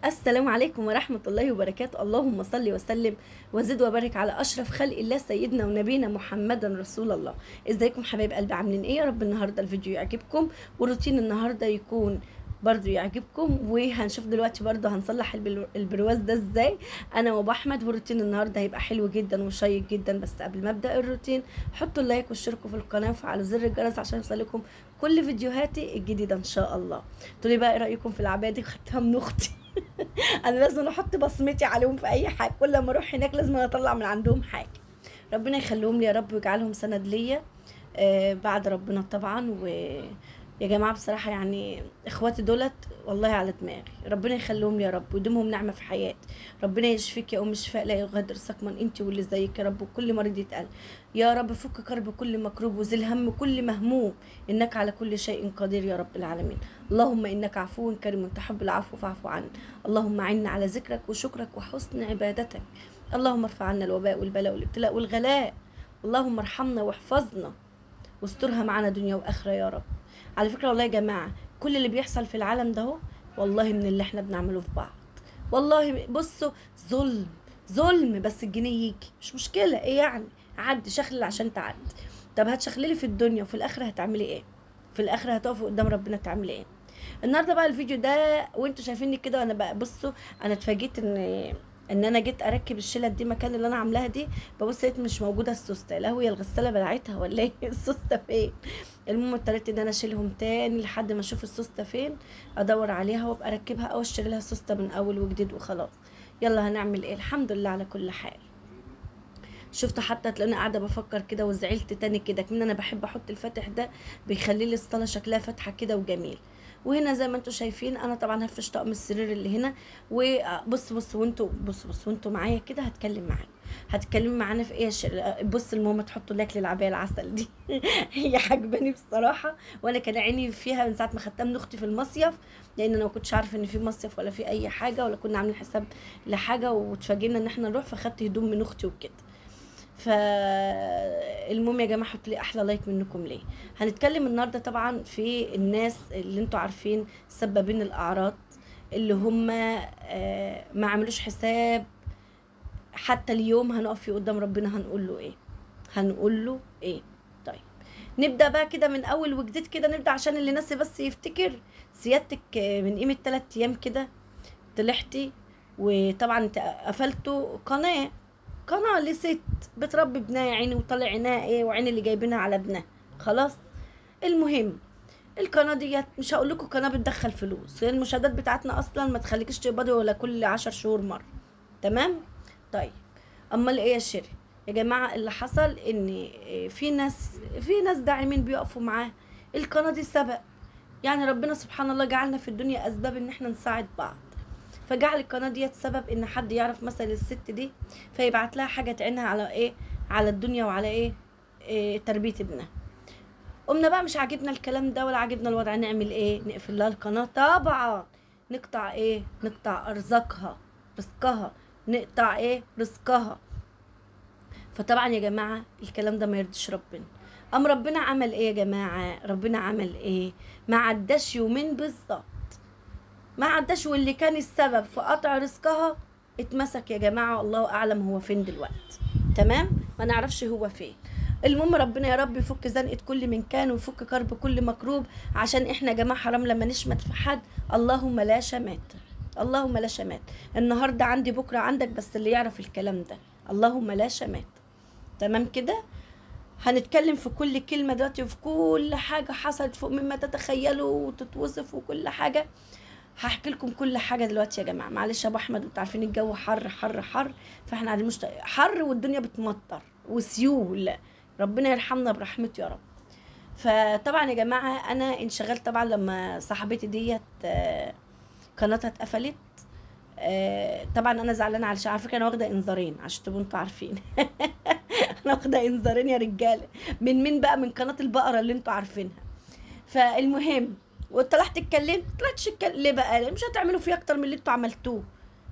السلام عليكم ورحمة الله وبركاته. اللهم صل وسلم وزد وبارك على أشرف خلق الله سيدنا ونبينا محمدا رسول الله. ازيكم حبايب قلبي، عاملين ايه؟ يا رب النهاردة الفيديو يعجبكم وروتين النهاردة يكون برضو يعجبكم. وهنشوف دلوقتي برضو هنصلح البرواز ده ازاي انا وابو احمد. والروتين النهارده هيبقى حلو جدا وشيق جدا. بس قبل ما ابدا الروتين حطوا اللايك واشتركوا في القناه وفعلوا زر الجرس عشان يوصلكم كل فيديوهاتي الجديده ان شاء الله. تقولي بقى ايه رايكم في العبايه دي؟ خدتها من اختي. انا لازم احط بصمتي عليهم في اي حاجه، كل ما اروح هناك لازم اطلع من عندهم حاجه. ربنا يخليهم لي يا رب ويجعلهم سند ليا بعد ربنا طبعا. يا جماعه بصراحه يعني اخواتي دولت والله على دماغي، ربنا يخليهم لي يا رب ويديمهم نعمه في حياتي. ربنا يشفيك يا ام شفاء لا يغادر سقما انت واللي زيك يا رب، وكل مريض يتقل يا رب. فك كرب كل مكروب وزل هم كل مهموم، انك على كل شيء قدير يا رب العالمين. اللهم انك عفو كريم تحب العفو فاعف عنا. اللهم اعنا على ذكرك وشكرك وحسن عبادتك. اللهم ارفع عنا الوباء والبلاء والابتلاء والغلاء. اللهم ارحمنا واحفظنا واسترها معنا دنيا واخره يا رب. على فكره والله يا جماعه كل اللي بيحصل في العالم ده والله من اللي احنا بنعمله في بعض. والله بصوا ظلم ظلم، بس الجنيه يجي مش مشكله، ايه يعني؟ عدي شخلل عشان تعدي. طب هتشخللي في الدنيا وفي الاخره هتعملي ايه؟ في الاخره هتقفي قدام ربنا تعملي ايه؟ النهارده بقى الفيديو ده وانتوا شايفيني كده وانا بقى بصوا، انا اتفاجئت ان انا جيت اركب الشيله دي مكان اللي انا عاملاها دي، ببص لقيت مش موجوده السوسته. لا هي الغساله بلعتها ولا ايه؟ السوسته فين؟ المهم اضطريت ان انا اشيلهم تاني لحد ما اشوف السوسته فين، ادور عليها وابقى اركبها او اشتري لها سوسته من اول وجديد وخلاص. يلا هنعمل ايه؟ الحمد لله على كل حال. شفت حتى تلاقيني قاعده بفكر كده وزعلت تاني كده، كمان انا بحب احط الفاتح ده بيخلي لي الصاله شكلها فاتحه كده وجميل. وهنا زي ما انتم شايفين انا طبعا هفرش طقم السرير اللي هنا. وبص وانتوا بص وانتوا معايا كده هتكلم معاكم. هتكلموا معانا في ايه بص المهم تحطوا لايك للعبايه العسل دي. هي عجباني بصراحه، وانا كان عيني فيها من ساعه ما خدتها من اختي في المصيف، لان انا ما كنتش عارفه ان في مصيف ولا في اي حاجه ولا كنا عاملين حساب لحاجه، واتفاجئنا ان احنا نروح فخدت هدوم من اختي وكده. فالمهم يا جماعه حطوا لي احلى لايك منكم ليه. هنتكلم النهارده طبعا في الناس اللي انتوا عارفين سببين الاعراض، اللي هم ما عملوش حساب حتى اليوم هنقف فيه قدام ربنا هنقول له ايه؟ هنقول له ايه؟ طيب نبدا بقى كده من اول وجديد كده، نبدا عشان اللي ناسي بس يفتكر. سيادتك من قيمه 3 ايام كده طلعتي، وطبعا قفلتوا قناه لست بتربي ابنها يا عيني، وطلع عينها ايه وعين اللي جايبينها على ابنها خلاص. المهم القناه ديت مش هقول لكم قناه بتدخل فلوس، هي المشاهدات بتاعتنا اصلا ما تخليكيش تقبضي ولا كل 10 شهور مره، تمام؟ طيب امال ايه يا شيري يا جماعه؟ اللي حصل ان في ناس داعمين بيقفوا معاه. القناه دي سبب، يعني ربنا سبحان الله جعلنا في الدنيا اسباب ان احنا نساعد بعض، فجعل القناه ديت سبب ان حد يعرف مثلا الست دي فيبعت لها حاجه تعينها على ايه؟ على الدنيا وعلى إيه تربيه ابنها. قمنا بقى مش عاجبنا الكلام ده ولا عاجبنا الوضع، نعمل ايه؟ نقفل لها القناه طبعا. نقطع ايه؟ نقطع رزقها، نقطع ايه؟ رزقها. فطبعا يا جماعه الكلام ده ما يرضيش ربنا. ربنا عمل ايه يا جماعه؟ ربنا عمل ايه؟ ما عداش يومين بالظبط، ما عداش واللي كان السبب في قطع رزقها اتمسك يا جماعه. الله اعلم هو فين دلوقتي، تمام؟ ما نعرفش هو فين. المهم ربنا يا رب يفك زنقه كل من كان ويفك كرب كل مكروب، عشان احنا يا جماعه حرام لما نشمت في حد. اللهم لا شمات، اللهم لا شمات. النهارده عندي بكره عندك، بس اللي يعرف الكلام ده اللهم لا شمات، تمام كده؟ هنتكلم في كل كلمه دلوقتي وفي كل حاجه حصلت فوق مما تتخيلوا وتتوصف وكل حاجه. هحكي لكم كل حاجه دلوقتي يا جماعه. معلش يا ابو احمد، انتوا عارفين الجو حر حر حر، فاحنا قاعدين حر والدنيا بتمطر وسيول، ربنا يرحمنا برحمته يا رب. فطبعا يا جماعه انا انشغلت طبعا لما صاحبتي ديت قناتها اتقفلت. طبعا انا زعلانه على فكره انا واخده انذارين عشان تبقوا انتوا عارفين. انا واخده انذارين يا رجاله. من مين بقى؟ من قناه البقره اللي انتوا عارفينها. فالمهم وطلعت اتكلمت، طلعتش اتكلم ليه بقى؟ مش هتعملوا فيه اكتر من اللي انتوا عملتوه.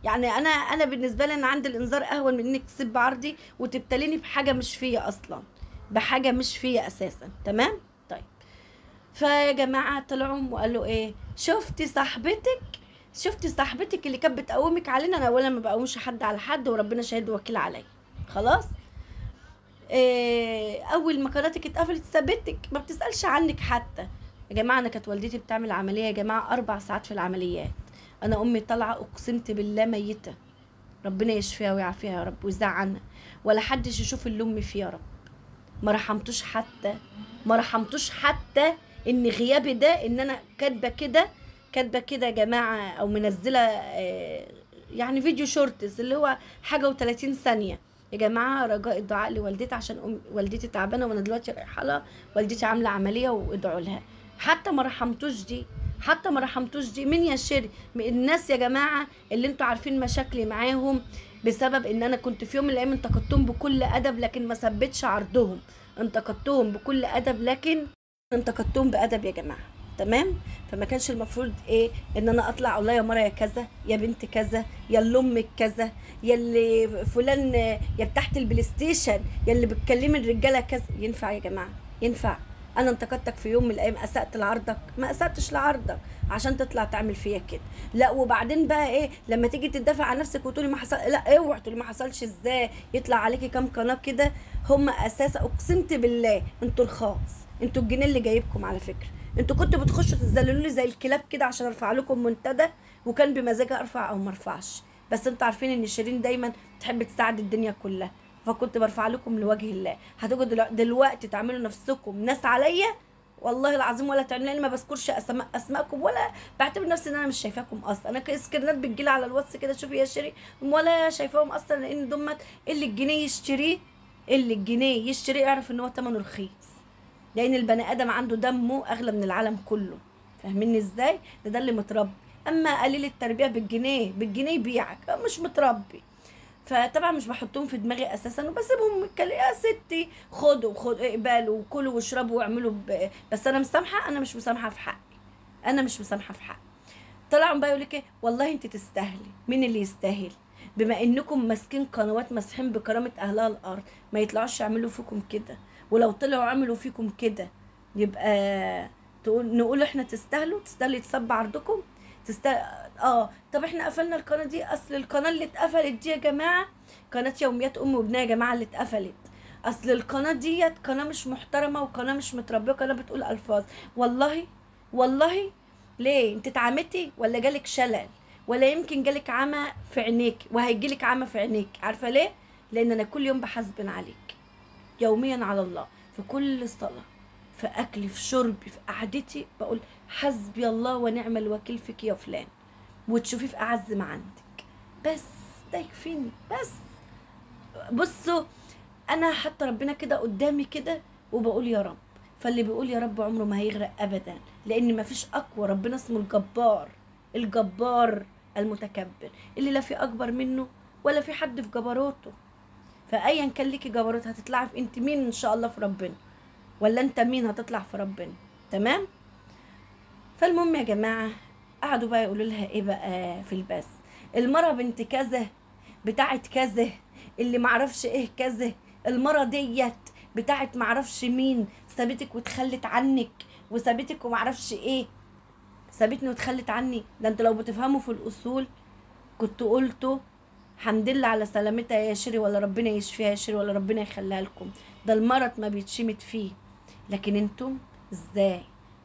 يعني انا بالنسبه لي انا عندي الانذار اهون من انك تسيب عرضي وتبتليني بحاجه مش فيا اصلا، بحاجه مش فيا اساسا، تمام؟ طيب فيا جماعه طلعوا وقالوا ايه؟ شفتي صاحبتك شفتي صاحبتك اللي كانت بتقومك علينا؟ انا اولا ما بقومش حد على حد، وربنا شاهد وكيل عليا. خلاص. اول ما قناتك اتقفلت سابتك، ما بتسالش عنك حتى. يا جماعه انا كانت والدتي بتعمل عمليه يا جماعه 4 ساعات في العمليات. انا امي طالعه اقسمت بالله ميته. ربنا يشفيها ويعافيها يا رب ويزعل عنها، ولا حدش يشوف اللي امي فيه يا رب. ما رحمتوش حتى، ما رحمتوش حتى ان غيابي ده، ان انا كاتبه كده، كاتبه كده يا جماعه، او منزله يعني فيديو شورتس اللي هو حاجه و30 ثانيه. يا جماعه رجاء الدعاء لوالدتي، عشان والدتي تعبانه وانا دلوقتي رايحه لها، والدتي عامله عمليه، وادعوا لها. حتى ما رحمتوش دي، حتى ما رحمتوش دي. مين يا شيري؟ الناس يا جماعه اللي انتوا عارفين مشاكلي معاهم، بسبب ان انا كنت في يوم من الايام انتقدتهم بكل ادب لكن ما ثبتش عرضهم. انتقدتهم بكل ادب لكن انتقدتهم بادب يا جماعه. تمام. فما كانش المفروض ايه ان انا اطلع اقول لها يا مره يا كذا، يا بنت كذا، يا اللي امك كذا، يا اللي فلان، يا بتاعت البلاي ستيشن، يا اللي بتكلمي الرجاله كذا. ينفع يا جماعه؟ ينفع؟ انا انتقدتك في يوم من الايام اسأت لعرضك؟ ما اسأتش لعرضك عشان تطلع تعمل فيا كده. لا وبعدين بقى ايه لما تيجي تدافع عن نفسك وتقولي ما حصل؟ لا اوعي تقولي ما حصلش. ازاي يطلع عليكي كام قناه كده؟ هم اساسا اقسمت بالله انتوا الخاص، انتوا الجنيه اللي جايبكم على فكره. انتوا كنتوا بتخشوا تذللوا لي زي الكلاب كده عشان ارفع لكم منتدى، وكان بمزاجي ارفع او ما ارفعش. بس انتوا عارفين ان شيرين دايما بتحب تساعد الدنيا كلها، فكنت برفع لكم لوجه الله. هتيجوا دلوقتي تعملوا نفسكم ناس عليا؟ والله العظيم ولا تعملوا لي. ما بذكرش اسماءكم، ولا بعتبر نفسي ان انا مش شايفاكم اصلا. انا سكرينات بتجيلي على الواتس كده، شوفي يا شيري، ولا شايفاهم اصلا، لان دمت اللي الجنيه يشتريه، اللي الجنيه يشتريه يعرف ان هو ثمنه رخيص، لان البني ادم عنده دمه اغلى من العالم كله. فاهميني ازاي؟ ده اللي متربي. اما قليل التربيه بالجنيه، بالجنيه يبيعك، مش متربي. فطبعا مش بحطهم في دماغي اساسا، وبسيبهم يا ستي خدوا اقبلوا وكلوا واشربوا واعملوا بس انا مسامحه؟ انا مش مسامحه في حقي، انا مش مسامحه في حقي. طلعوا بقى يقول لك ايه؟ والله انت تستاهلي. مين اللي يستاهل؟ بما انكم ماسكين قنوات مسحين بكرامه اهلها الارض، ما يطلعوش يعملوا فيكم كده. ولو طلعوا عملوا فيكم كده يبقى نقول احنا تستاهلوا يتصب عرضكم؟ طب احنا قفلنا القناه دي. اصل القناه اللي اتقفلت دي يا جماعه قناه يوميات ام وابنها يا جماعه اللي اتقفلت. اصل القناه ديت قناه مش محترمه، وقناه مش متربيه، وقناه بتقول الفاظ. والله والله. ليه؟ انت اتعمتي ولا جالك شلل؟ ولا يمكن جالك عمى في عينيك وهيجيلك عمى في عينيك؟ عارفه ليه؟ لان انا كل يوم بحاسبن عليك يوميا على الله، في كل صلاه، في اكلي، في شربي، في قعدتي، بقول حسبي الله ونعم الوكيل فيك يا فلان، وتشوفيه في اعز ما عندك. بس ده يكفيني. بس بصوا، انا حاطه ربنا كده قدامي كده وبقول يا رب. فاللي بيقول يا رب عمره ما هيغرق ابدا، لان مفيش اقوى. ربنا اسمه الجبار، الجبار المتكبر، اللي لا في اكبر منه ولا في حد في جبروته. فايا كان ليكي جبروت هتطلعي في انت مين ان شاء الله في ربنا، ولا انت مين هتطلع في ربنا. تمام. فالمهم يا جماعه قعدوا بقى يقولوا لها ايه بقى في البث؟ المرة بنت كذا، بتاعت كذا، اللي معرفش ايه كذا، المرة ديت بتاعت معرفش مين، سابتك وتخلت عنك، وسابتك ومعرفش ايه. سابتني وتخلت عني؟ ده انتوا لو بتفهموا في الاصول كنت قلتوا الحمد لله على سلامتها يا شيري، ولا ربنا يشفيها يا شيري، ولا ربنا يخليها لكم. ده المرض ما بيتشمت فيه. لكن انتم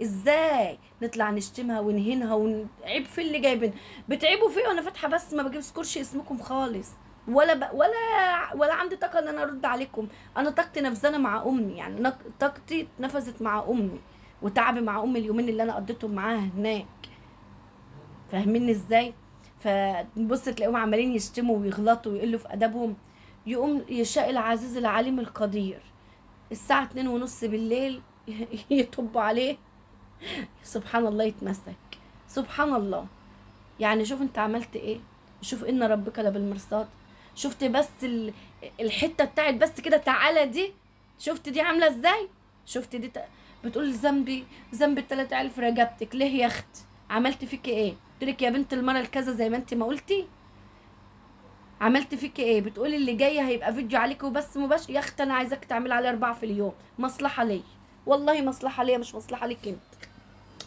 ازاي نطلع نشتمها ونهينها ونعيب في اللي جايبين؟ بتعيبوا فيه وانا فاتحه بس ما بذكرش اسمكم خالص، ولا عندي طاقه ان انا ارد عليكم. انا طاقتي نفذانه مع امي، يعني طاقتي اتنفذت مع امي، وتعبي مع امي اليومين اللي انا قضيتهم معاها هناك. فاهميني ازاي؟ فبص تلاقيهم عمالين يشتموا ويغلطوا ويقلوا في ادبهم. يقوم يشاء العزيز العليم القدير الساعه 2:30 بالليل يطبوا عليه، سبحان الله، يتمسك. سبحان الله. يعني شوف انت عملت ايه، شوف ان ربك لبالمرصاد. شفت بس الحته بتاعت بس كده تعالى دي، شفت دي عامله ازاي؟ شفت دي بتقول ذنبي 3 عيال في رقبتك. ليه يا اخت؟ عملت فيك ايه؟ قلتلك يا بنت المره الكذا زي ما انت ما قلتي؟ عملت فيك ايه؟ بتقولي اللي جايه هيبقى فيديو عليك وبس مباشر. يا اخت انا عايزاك تعملي عليه 4 في اليوم، مصلحه ليا، والله مصلحه ليا، مش مصلحه ليك انت.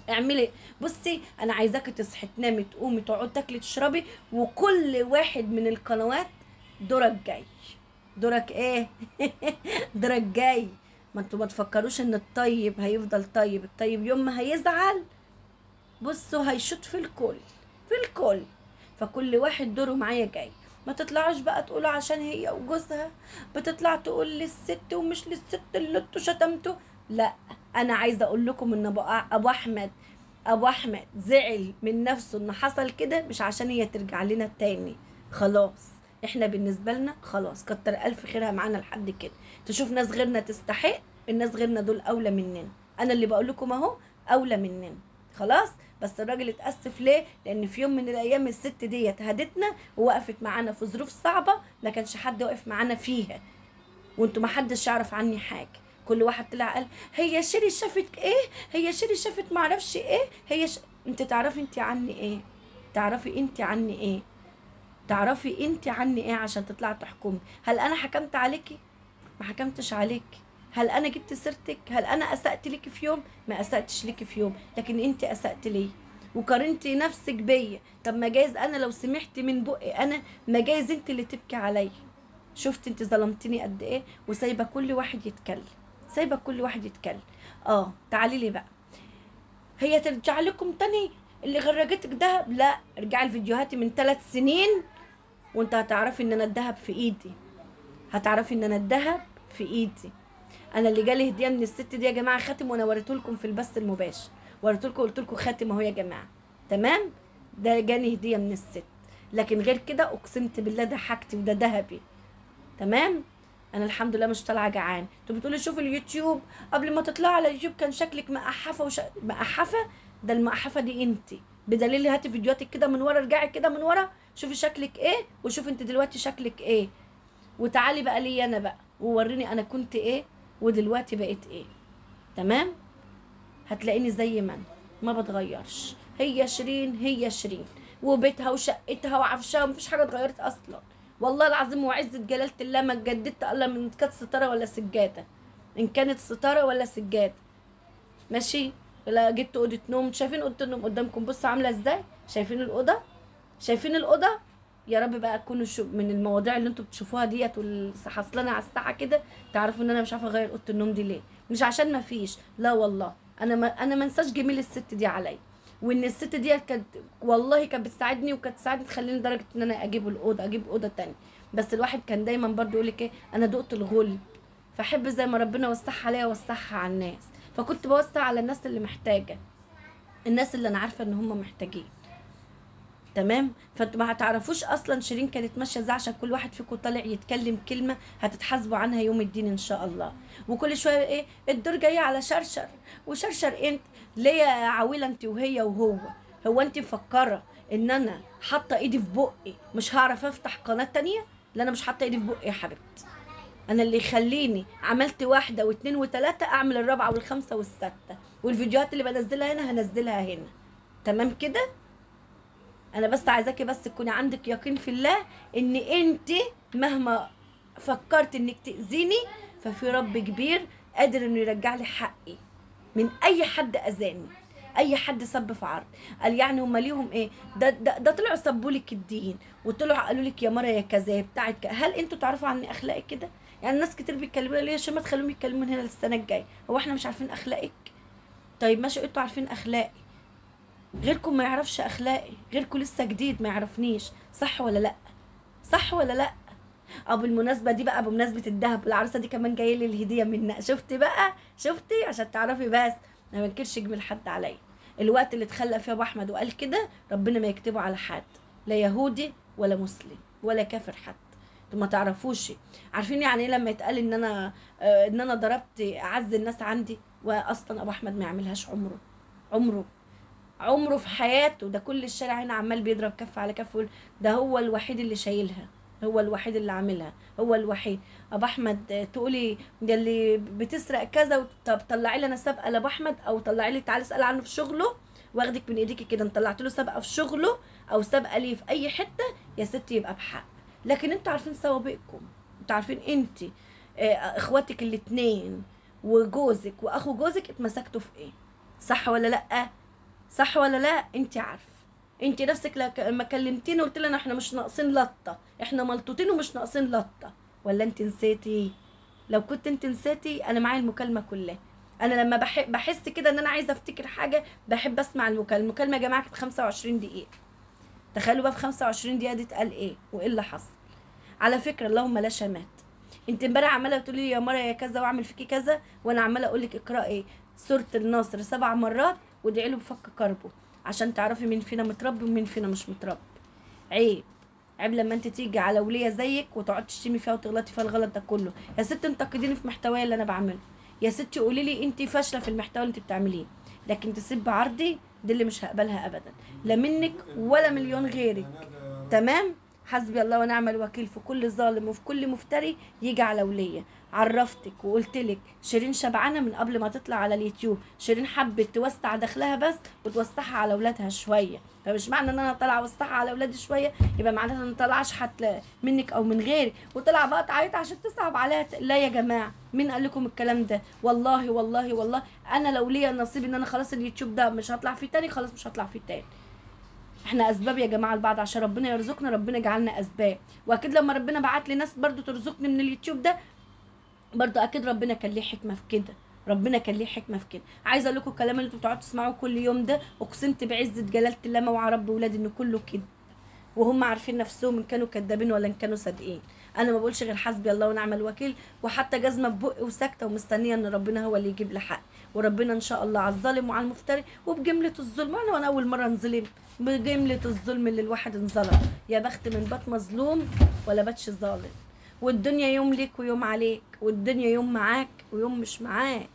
اعملي. بصي انا عايزاكي تصحي تنامي تقومي تقعدي تاكلي تشربي، وكل واحد من القنوات دورك جاي. دورك ايه؟ دورك جاي. ما انتوا ما تفكروش ان الطيب هيفضل طيب، الطيب يوم ما هيزعل بصوا هيشوط في الكل، في الكل. فكل واحد دوره معايا جاي. ما تطلعوش بقى تقولوا عشان هي وجوزها بتطلع تقول للست ومش للست اللي انتوا شتمتوا. لا، انا عايزه اقول لكم ان ابو احمد زعل من نفسه ان حصل كده، مش عشان هي ترجع لنا تاني. خلاص احنا بالنسبه لنا خلاص، كتر الف خيرها معانا لحد كده. تشوف ناس غيرنا تستحق، الناس غيرنا دول اولى مننا. انا اللي بقول لكم اهو اولى مننا. خلاص. بس الراجل اتأسف ليه؟ لان في يوم من الايام الست ديت هدتنا ووقفت معانا في ظروف صعبه ما كانش حد واقف معانا فيها، وانتوا ما حدش يعرف عني حاجه. كل واحد طلع قال هي شيري شافت ايه، هي شيري شافت معرفش ايه، انت تعرفي انت عني ايه؟ تعرفي انت عني ايه؟ تعرفي انت عني ايه عشان تطلع تحكمي؟ هل انا حكمت عليكي؟ ما حكمتش عليكي. هل انا جبت سيرتك؟ هل انا اسأت ليكي في يوم؟ ما اسأتش ليكي في يوم، لكن انت اسأت لي وقارنتي نفسك بيا. طب ما جايز انا لو سمحت من بقي انا، ما جايز انت اللي تبكي عليا. شفت انت ظلمتني قد ايه؟ وسايبه كل واحد يتكلم، سايبه كل واحد يتكلم. تعالي لي بقى. هي ترجع لكم تاني اللي غرجتك دهب؟ لا، ارجعي لفيديوهاتي من 3 سنين وانت هتعرفي ان انا الدهب في ايدي. هتعرفي ان انا الدهب في ايدي. انا اللي جالي هديه من الست دي يا جماعه خاتم، وانا وريته لكم في البث المباشر، وريته لكم قلت لكم خاتم اهو يا جماعه. تمام؟ ده جاني هديه من الست، لكن غير كده اقسمت بالله ده حاجتي وده ذهبي. تمام؟ انا الحمد لله مش طالعه جعان. انتوا بتقولي شوف اليوتيوب، قبل ما تطلعي على اليوتيوب كان شكلك مقحفه مقحفه. ده المقحفه دي انت، بدليل هاتي فيديوهاتك كده من ورا، ارجعي كده من ورا شوفي شكلك ايه، وشوفي انت دلوقتي شكلك ايه. وتعالي بقى لي انا بقى ووريني انا كنت ايه ودلوقتي بقيت ايه. تمام؟ هتلاقيني زي ما انا ما بتغيرش. هي شيرين، هي شيرين، وبيتها وشقتها وعفشها مفيش حاجه اتغيرت اصلا. والله العظيم وعزة جلالة الله ما اتجددت الا من كانت ستاره ولا سجاده. ان كانت ستاره ولا سجاده ماشي. لا جبت اوضه نوم، شايفين اوضه النوم قدامكم بصوا عامله ازاي؟ شايفين الاوضه؟ شايفين الاوضه؟ يا رب بقى تكونوا من المواضيع اللي انتوا بتشوفوها ديت حصلانه على الساعه كده تعرفوا ان انا مش عارفه اغير اوضه النوم دي ليه. مش عشان ما فيش، لا والله انا ما انساش جميل الست دي عليا، وان الست دي كانت والله كانت بتساعدني، وكانت تساعدني تخليني لدرجه ان انا اجيب اوضه تانية. بس الواحد كان دايما برضو يقول لك ايه، انا دقت الغل، فاحب زي ما ربنا وسعها عليا وسعها على الناس. فكنت بوسع على الناس اللي محتاجه، الناس اللي انا عارفه ان هم محتاجين. تمام؟ فانتوا ما هتعرفوش اصلا شيرين كانت ماشيه ازاي، عشان كل واحد فيكم طالع يتكلم كلمه هتتحاسبوا عنها يوم الدين ان شاء الله. وكل شويه ايه الدور جايه على شرشر، وشرشر انت ليه يا عويله انت وهي وهو؟ هو انت مفكره ان انا حاطه ايدي في بقي مش هعرف افتح قناه تانية؟ لا انا مش حاطه ايدي في بقي يا حبيبتي. انا اللي يخليني عملت 1 و2 و3 اعمل الرابعه والخامسه والسادسه، والفيديوهات اللي بنزلها هنا هنزلها هنا. تمام كده؟ انا بس عايزاكي بس تكوني عندك يقين في الله ان انت مهما فكرت انك تاذيني ففي رب كبير قادر انه يرجع لي حقي من اي حد اذاني، اي حد سب في عرض. قال يعني هم ليهم ايه؟ ده طلعوا سبوا لك الدين، وطلعوا قالوا لك يا مره يا كذا يا بتاعت هل انتوا تعرفوا عني اخلاقي كده؟ يعني ناس كتير بيتكلموا لي عشان ما تخلوهم يتكلموا من هنا للسنه الجايه، هو احنا مش عارفين اخلاقك؟ طيب ماشي انتوا عارفين اخلاقي، غيركم ما يعرفش اخلاقي، غيركم لسه جديد ما يعرفنيش. صح ولا لا؟ صح ولا لا؟ بالمناسبه دي بقى، بمناسبه الذهب، العروسه دي كمان جايه لي الهديه منها. شفتي بقى؟ شفتي؟ عشان تعرفي بس انا ما بنكرش جميل حد عليا. الوقت اللي اتخلق فيه ابو احمد وقال كده ربنا ما يكتبه على حد، لا يهودي ولا مسلم ولا كافر حتى. انتوا ما تعرفوش. عارفين يعني ايه لما يتقال ان انا ضربت اعز الناس عندي؟ واصلا ابو احمد ما يعملهاش عمره في حياته. ده كل الشارع هنا عمال بيضرب كف على كف، ده هو الوحيد اللي شايلها، هو الوحيد اللي عاملها، هو الوحيد. ابو احمد تقولي ده اللي بتسرق كذا، طب طلعي لي انا سابقه لابو احمد، او طلعي لي تعالي اسال عنه في شغله واخدك من ايديكي كده ان طلعت له سابقه في شغله او سابقه ليه في اي حته يا ستي يبقى بحق. لكن انتوا عارفين سوابقكم، انتوا عارفين انت اخواتك الاتنين وجوزك واخو جوزك اتمسكتوا في ايه. صح ولا لا؟ صح ولا لا؟ انت عارفه. انت نفسك لما كلمتيني قلت لنا احنا مش ناقصين لطه، احنا ملطوطين ومش ناقصين لطه. ولا انت نسيتي؟ لو كنت انت نسيتي انا معايا المكالمه كلها. انا لما بحس كده ان انا عايزه افتكر حاجه بحب اسمع المكالمه. المكالمه يا جماعه كانت 25 دقيقه. تخيلوا بقى في 25 دقيقه دي اتقال ايه وايه اللي حصل. على فكره اللهم لا شمات. انت امبارح عماله تقولي لي يا مره يا كذا واعمل فيكي كذا، وانا عماله اقول لك اقراي سوره الناصر 7 مرات وادعي له بفك كربه، عشان تعرفي مين فينا متربي ومين فينا مش متربي. عيب. عيب لما انت تيجي على وليه زيك وتقعدي تشتمي فيها وتغلطي فيها الغلط ده كله. يا ست انتقديني في محتواي اللي انا بعمله، يا ستي قولي لي انت فاشله في المحتوى اللي انت بتعمليه، لكن تسيب عرضي دي اللي مش هقبلها ابدا، لا منك ولا مليون غيرك. تمام؟ حسبي الله ونعم الوكيل في كل ظالم وفي كل مفتري يجي على وليه. عرفتك وقلتلك شيرين شبعانه من قبل ما تطلع على اليوتيوب. شيرين حبت توسع دخلها بس وتوسعها على اولادها شويه، فمش معنى ان انا طالعه اوسعها على اولادي شويه يبقى معناتها ان انا طالعه اشحت منك او من غيري وطلع بقى تعيط عشان تصعب عليها. لا يا جماعه، مين قال لكم الكلام ده؟ والله والله والله انا لو ليا نصيب ان انا خلاص اليوتيوب ده مش هطلع فيه تاني، خلاص مش هطلع فيه تاني. احنا اسباب يا جماعه لبعض عشان ربنا يرزقنا، ربنا جعلنا اسباب. واكيد لما ربنا بعت لي ناس برضو ترزقني من اليوتيوب ده برضو اكيد ربنا كان ليه حكمه في كده. ربنا كان ليه حكمه في كده. عايزه اقول لكم الكلام اللي انتوا بتقعدوا تسمعوه كل يوم ده اقسمت بعزه جلاله الله ما وعى رب ولادي ان كله كده، وهم عارفين نفسهم ان كانوا كدابين ولا ان كانوا صادقين. انا ما بقولش غير حسبي الله ونعم الوكيل، وحتى جزمه في بقي وساكته ومستنيه ان ربنا هو اللي يجيب لي حق. وربنا ان شاء الله على الظالم وعلى المفتري وبجمله الظلم. وانا اول مره انظلم بجمله الظلم اللي الواحد انظلم. يا بخت من بات مظلوم ولا باتش ظالم. والدنيا يوم ليك ويوم عليك، والدنيا يوم معاك ويوم مش معاك.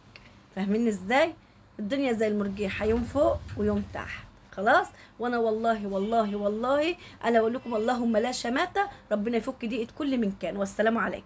فاهمين ازاي؟ الدنيا زي المرجيحه، يوم فوق ويوم تحت. خلاص. وانا والله والله والله انا اقول لكم اللهم لا شماتة، ربنا يفك ضيقة كل من كان. والسلام عليكم.